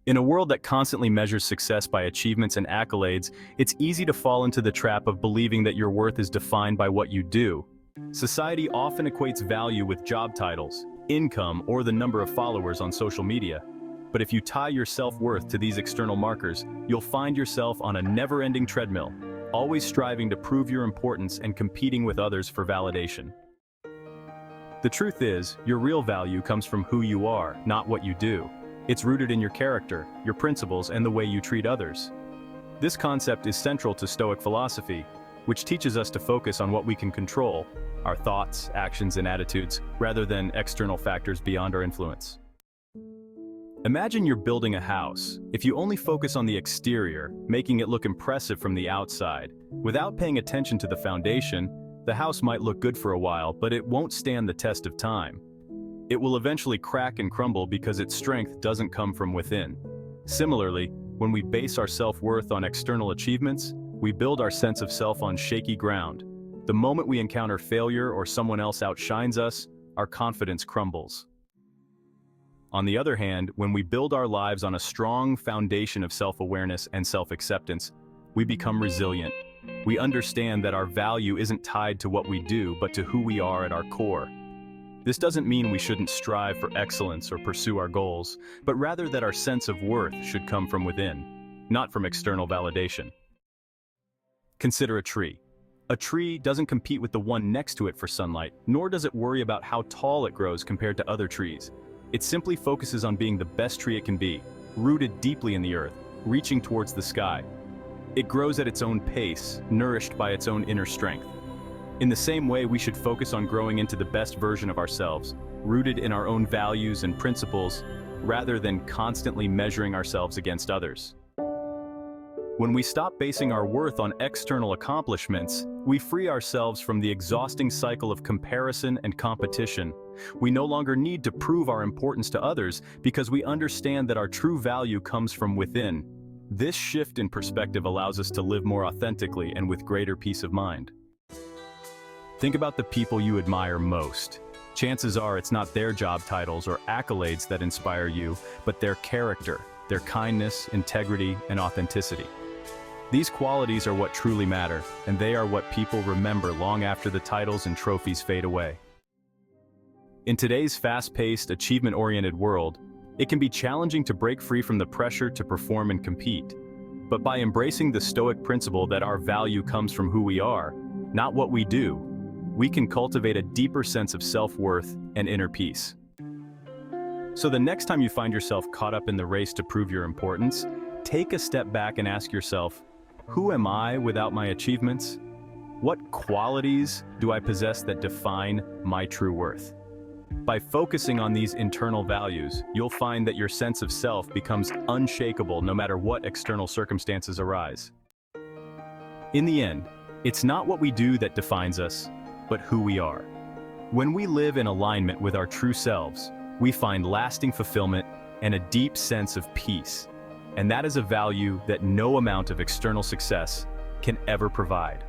In a world that constantly measures success by achievements and accolades, it's easy to fall into the trap of believing that your worth is defined by what you do. Society often equates value with job titles, income, or the number of followers on social media. But if you tie your self-worth to these external markers, you'll find yourself on a never-ending treadmill, always striving to prove your importance and competing with others for validation. The truth is, your real value comes from who you are, not what you do. It's rooted in your character, your principles, and the way you treat others. This concept is central to Stoic philosophy, which teaches us to focus on what we can control, our thoughts, actions, and attitudes, rather than external factors beyond our influence. Imagine you're building a house. If you only focus on the exterior, making it look impressive from the outside, without paying attention to the foundation, the house might look good for a while, but it won't stand the test of time. It will eventually crack and crumble because its strength doesn't come from within. Similarly, when we base our self-worth on external achievements, we build our sense of self on shaky ground. The moment we encounter failure or someone else outshines us, our confidence crumbles. On the other hand, when we build our lives on a strong foundation of self-awareness and self-acceptance, we become resilient. We understand that our value isn't tied to what we do, but to who we are at our core. This doesn't mean we shouldn't strive for excellence or pursue our goals, but rather that our sense of worth should come from within, not from external validation. Consider a tree. A tree doesn't compete with the one next to it for sunlight, nor does it worry about how tall it grows compared to other trees. It simply focuses on being the best tree it can be, rooted deeply in the earth, reaching towards the sky. It grows at its own pace, nourished by its own inner strength. In the same way, we should focus on growing into the best version of ourselves, rooted in our own values and principles, rather than constantly measuring ourselves against others. When we stop basing our worth on external accomplishments, we free ourselves from the exhausting cycle of comparison and competition. We no longer need to prove our importance to others because we understand that our true value comes from within. This shift in perspective allows us to live more authentically and with greater peace of mind. Think about the people you admire most. Chances are it's not their job titles or accolades that inspire you, but their character, their kindness, integrity, and authenticity. These qualities are what truly matter, and they are what people remember long after the titles and trophies fade away. In today's fast-paced, achievement-oriented world, it can be challenging to break free from the pressure to perform and compete. But by embracing the Stoic principle that our value comes from who we are, not what we do, we can cultivate a deeper sense of self-worth and inner peace. So the next time you find yourself caught up in the race to prove your importance, take a step back and ask yourself, who am I without my achievements? What qualities do I possess that define my true worth? By focusing on these internal values, you'll find that your sense of self becomes unshakable no matter what external circumstances arise. In the end, it's not what we do that defines us, but who we are. When we live in alignment with our true selves, we find lasting fulfillment and a deep sense of peace. And that is a value that no amount of external success can ever provide.